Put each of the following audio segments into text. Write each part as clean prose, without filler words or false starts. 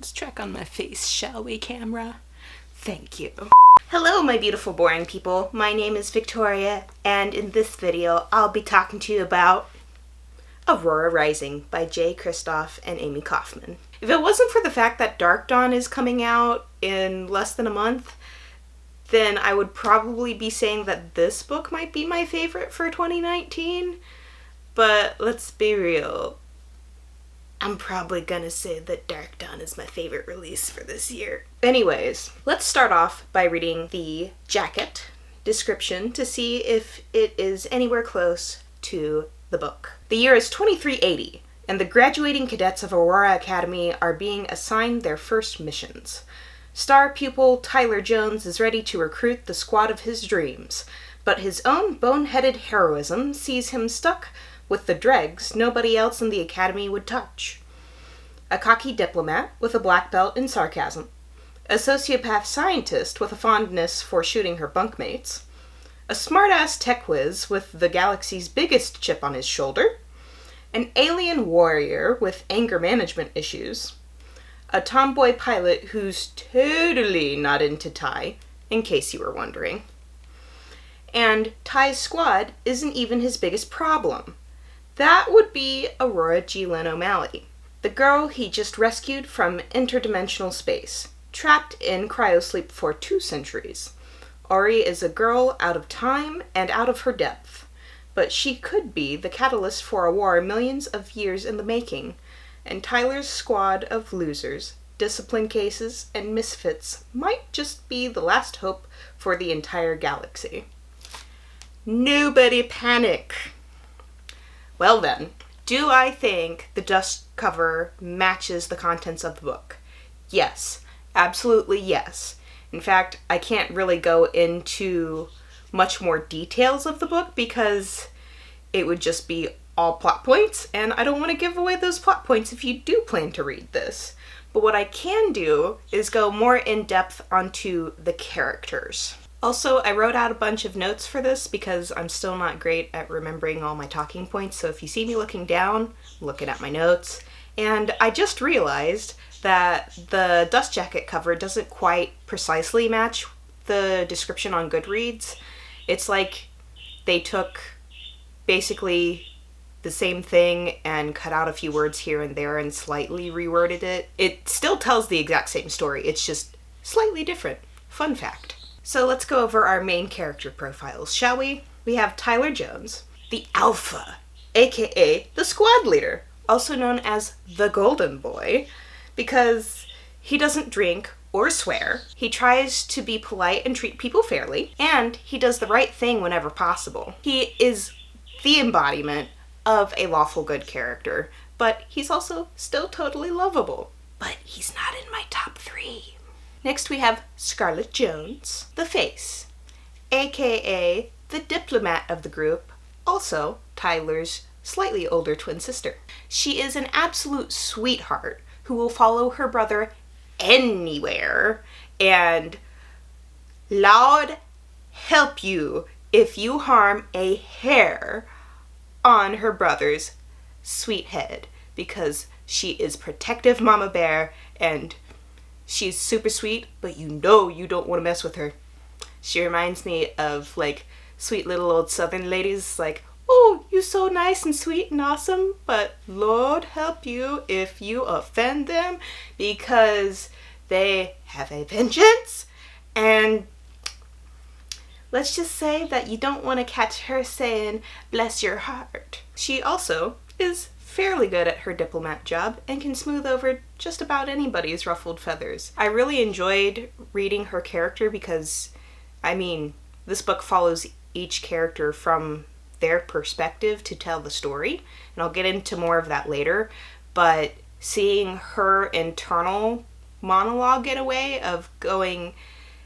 Let's track on my face, shall we, camera? Thank you. Hello, my beautiful boring people. My name is Victoria, and in this video, I'll be talking to you about Aurora Rising by Jay Kristoff and Amy Kaufman. If it wasn't for the fact that Dark Dawn is coming out in less than a month, then I would probably be saying that this book might be my favorite for 2019. But let's be real. I'm probably gonna say that Dark Dawn is my favorite release for this year. Anyways, let's start off by reading the jacket description to see if it is anywhere close to the book. The year is 2380, and the graduating cadets of Aurora Academy are being assigned their first missions. Star pupil Tyler Jones is ready to recruit the squad of his dreams, but his own boneheaded heroism sees him stuck with the dregs nobody else in the academy would touch. A cocky diplomat with a black belt in sarcasm, a sociopath scientist with a fondness for shooting her bunkmates, a smart-ass tech whiz with the galaxy's biggest chip on his shoulder, an alien warrior with anger management issues, a tomboy pilot who's totally not into Ty, in case you were wondering. And Ty's squad isn't even his biggest problem. That would be Aurora G. Lynn O'Malley, the girl he just rescued from interdimensional space, trapped in cryosleep for 2 centuries. Ori is a girl out of time and out of her depth, but she could be the catalyst for a war millions of years in the making, and Tyler's squad of losers, discipline cases, and misfits might just be the last hope for the entire galaxy. Nobody panic! Well then, do I think the dust cover matches the contents of the book? Yes, absolutely yes. In fact, I can't really go into much more details of the book because it would just be all plot points, and I don't want to give away those plot points if you do plan to read this. But what I can do is go more in depth onto the characters. Also, I wrote out a bunch of notes for this because I'm still not great at remembering all my talking points, so if you see me looking down, I'm looking at my notes. And I just realized that the dust jacket cover doesn't quite precisely match the description on Goodreads. It's like they took basically the same thing and cut out a few words here and there and slightly reworded it. It still tells the exact same story, it's just slightly different. Fun fact. So let's go over our main character profiles, shall we? We have Tyler Jones, the Alpha, aka the squad leader, also known as the Golden Boy, because he doesn't drink or swear, he tries to be polite and treat people fairly, and he does the right thing whenever possible. He is the embodiment of a lawful good character, but he's also still totally lovable. But he's not in my top 3. Next we have Scarlett Jones, the Face, aka the diplomat of the group, also Tyler's slightly older twin sister. She is an absolute sweetheart who will follow her brother anywhere, and Lord help you if you harm a hair on her brother's sweet head, because she is protective mama bear and she's super sweet, but you know you don't want to mess with her. She reminds me of, like, sweet little old southern ladies, like, oh, you so nice and sweet and awesome, but Lord help you if you offend them because they have a vengeance. And let's just say that you don't want to catch her saying, bless your heart. She also is fairly good at her diplomat job and can smooth over just about anybody's ruffled feathers. I really enjoyed reading her character because, I mean, this book follows each character from their perspective to tell the story, and I'll get into more of that later, but seeing her internal monologue in a way of going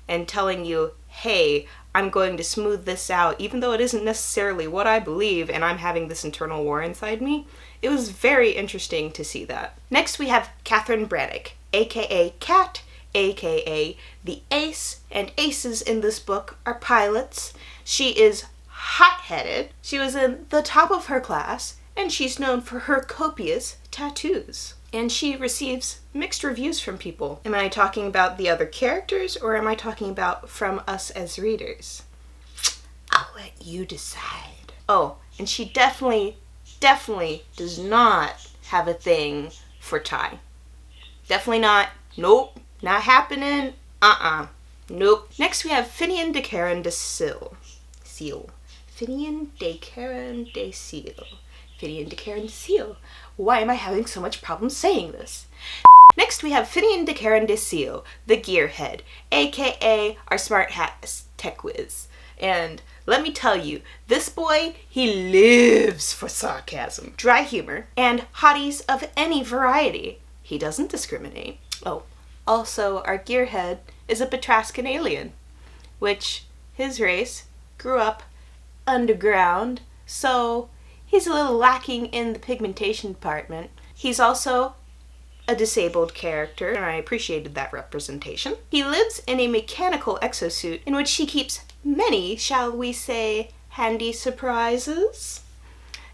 and telling you, hey, I'm going to smooth this out, even though it isn't necessarily what I believe and I'm having this internal war inside me. It was very interesting to see that. Next we have Catherine Braddock, aka Cat, aka the Ace, and aces in this book are pilots. She is hot-headed. She was in the top of her class and she's known for her copious tattoos. And she receives mixed reviews from people. Am I talking about the other characters, or am I talking about from us as readers? I'll let you decide. Oh, and she definitely does not have a thing for Ty. Definitely not. Nope. Not happening. Nope. Next we have Finian de Caron de Seal. Finian de Caron de Seal. Finian de Caron de Seal. Why am I having so much problem saying this? Next we have Finian de Caron de Seal, the gearhead, aka our smart hat tech whiz. And let me tell you, this boy, he lives for sarcasm, dry humor, and hotties of any variety. He doesn't discriminate. Oh, also our gearhead is a Batrascan alien, which his race grew up underground, so he's a little lacking in the pigmentation department. He's also a disabled character, and I appreciated that representation. He lives in a mechanical exosuit in which he keeps many, shall we say, handy surprises.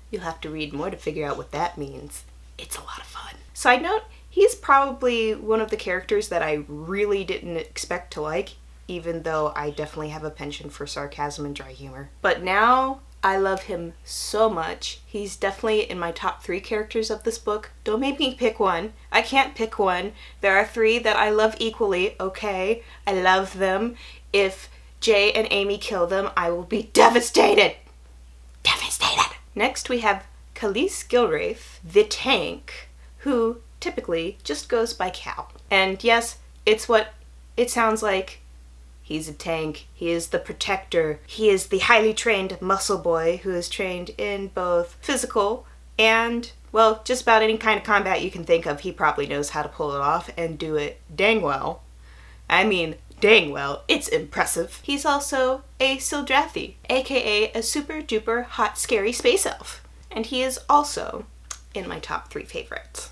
You'll have to read more to figure out what that means. It's a lot of fun. Side note, he's probably one of the characters that I really didn't expect to like, even though I definitely have a penchant for sarcasm and dry humor. But now I love him so much. He's definitely in my top 3 characters of this book. Don't make me pick one. I can't pick one. There are 3 that I love equally, okay? I love them. If Jay and Amy kill them, I will be devastated. Devastated. Next we have Khalees Gilraith, the tank, who typically just goes by Cal. And yes, it's what it sounds like. He's a tank. He is the protector. He is the highly trained muscle boy who is trained in both physical and, well, just about any kind of combat you can think of. He probably knows how to pull it off and do it dang well. I mean, dang well. It's impressive. He's also a Sildrathi, aka a super duper hot scary space elf. And he is also in my top 3 favorites.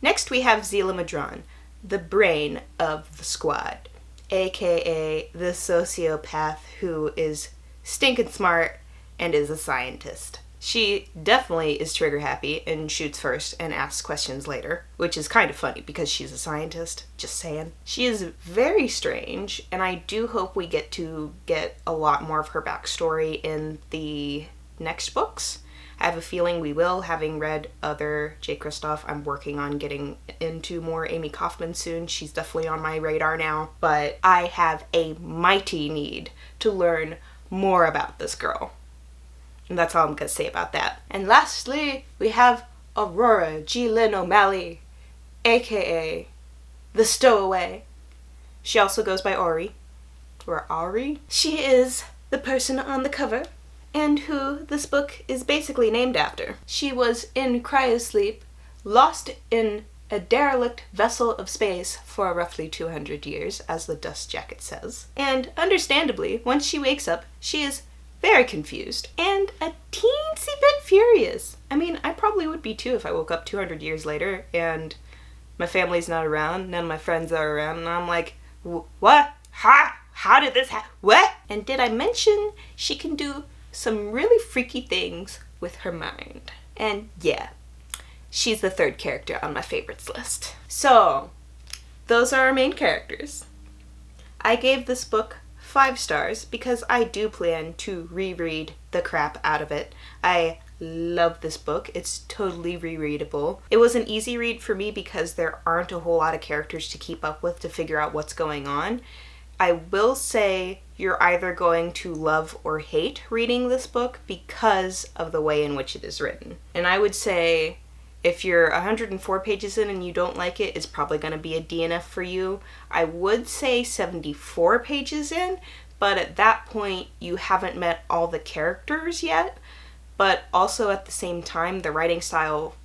Next we have Zila Madron, the brain of the squad, aka the sociopath who is stinking smart and is a scientist. She definitely is trigger happy and shoots first and asks questions later, which is kind of funny because she's a scientist, just saying. She is very strange, and I do hope we get a lot more of her backstory in the next books. I have a feeling we will, having read other J. Kristoff. I'm working on getting into more Amy Kaufman soon. She's definitely on my radar now. But I have a mighty need to learn more about this girl. And that's all I'm going to say about that. And lastly, we have Aurora G. Lynn O'Malley, aka the Stowaway. She also goes by Ori, or Ari. She is the person on the cover, and who this book is basically named after. She was in cryosleep, lost in a derelict vessel of space for roughly 200 years, as the dust jacket says. And understandably, once she wakes up, she is very confused and a teensy bit furious. I mean, I probably would be too if I woke up 200 years later and my family's not around, none of my friends are around, and I'm like, what? How did this happen? What? And did I mention she can do some really freaky things with her mind? And yeah, she's the 3rd character on my favorites list. So, those are our main characters. I gave this book 5 stars because I do plan to reread the crap out of it. I love this book. It's totally rereadable. It was an easy read for me because there aren't a whole lot of characters to keep up with to figure out what's going on. I will say you're either going to love or hate reading this book because of the way in which it is written. And I would say if you're 104 pages in and you don't like it, it's probably going to be a DNF for you. I would say 74 pages in, but at that point you haven't met all the characters yet. But also at the same time, the writing style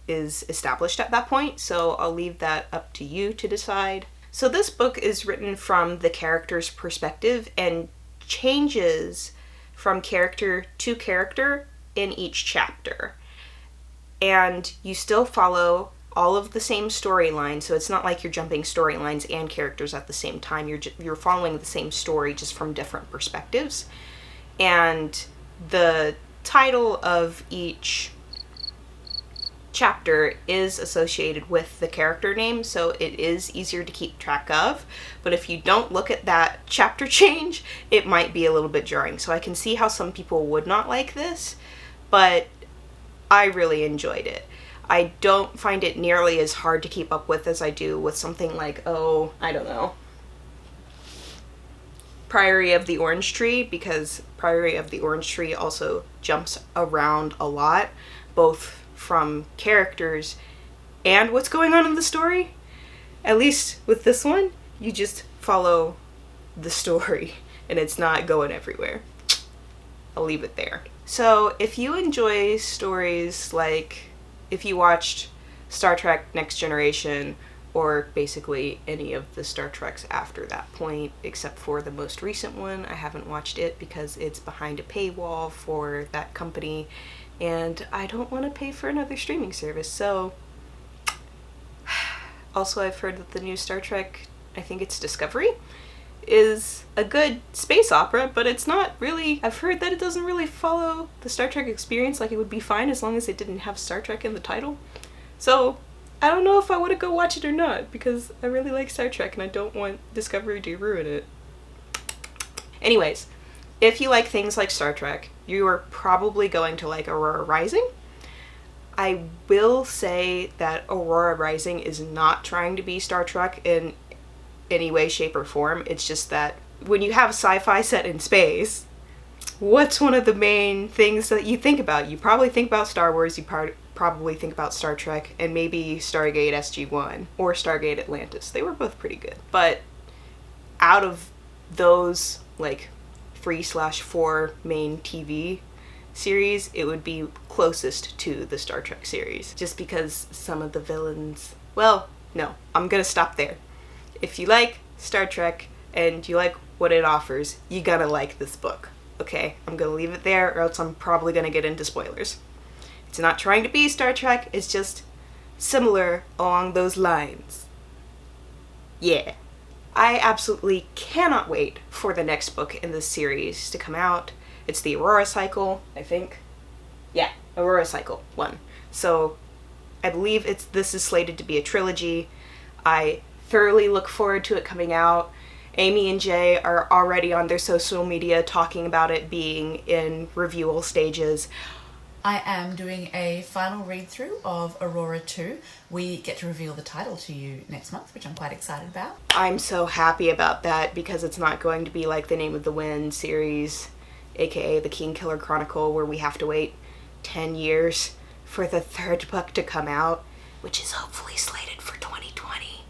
is established at that point, so I'll leave that up to you to decide. So this book is written from the character's perspective and changes from character to character in each chapter. And you still follow all of the same storyline, so it's not like you're jumping storylines and characters at the same time. You're following the same story just from different perspectives. And the title of each chapter is associated with the character name, so it is easier to keep track of. But if you don't look at that chapter change, it might be a little bit jarring. So I can see how some people would not like this, but I really enjoyed it. I don't find it nearly as hard to keep up with as I do with something like, oh, I don't know, Priory of the Orange Tree, because Priory of the Orange Tree also jumps around a lot, both from characters and what's going on in the story. At least with this one, you just follow the story and it's not going everywhere. I'll leave it there. So if you enjoy stories like, if you watched Star Trek Next Generation, or basically any of the Star Treks after that point, except for the most recent one, I haven't watched it because it's behind a paywall for that company, and I don't want to pay for another streaming service. So also I've heard that the new Star Trek, I think it's Discovery, is a good space opera, but it's not really, I've heard that it doesn't really follow the Star Trek experience. Like, it would be fine as long as it didn't have Star Trek in the title. So I don't know if I want to go watch it or not, because I really like Star Trek and I don't want Discovery to ruin it. Anyways, if you like things like Star Trek, you are probably going to like Aurora Rising. I will say that Aurora Rising is not trying to be Star Trek in any way, shape, or form. It's just that when you have sci-fi set in space, what's one of the main things that you think about? You probably think about Star Wars, you probably think about Star Trek, and maybe Stargate SG-1 or Stargate Atlantis. They were both pretty good. But out of those like 3/4 main TV series, it would be closest to the Star Trek series, just because some of the villains, well, no, I'm gonna stop there. If you like Star Trek and you like what it offers, you gotta like this book. Okay, I'm gonna leave it there, or else I'm probably gonna get into spoilers. It's not trying to be Star Trek, it's just similar along those lines. Yeah. I absolutely cannot wait for the next book in this series to come out. It's the Aurora Cycle, I think. Yeah, Aurora Cycle 1. So I believe this is slated to be a trilogy. I thoroughly look forward to it coming out. Amy and Jay are already on their social media talking about it being in reviewal stages. I am doing a final read-through of Aurora 2. We get to reveal the title to you next month, which I'm quite excited about. I'm so happy about that, because it's not going to be like the Name of the Wind series, aka the Kingkiller Chronicle, where we have to wait 10 years for the third book to come out, which is hopefully slated for 2020.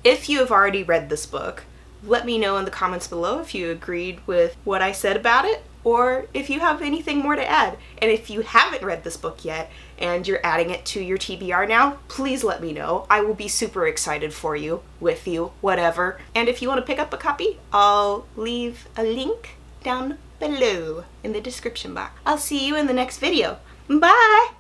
If you have already read this book, let me know in the comments below if you agreed with what I said about it, or if you have anything more to add. And if you haven't read this book yet and you're adding it to your TBR now, please let me know. I will be super excited for you, with you, whatever. And if you want to pick up a copy, I'll leave a link down below in the description box. I'll see you in the next video. Bye!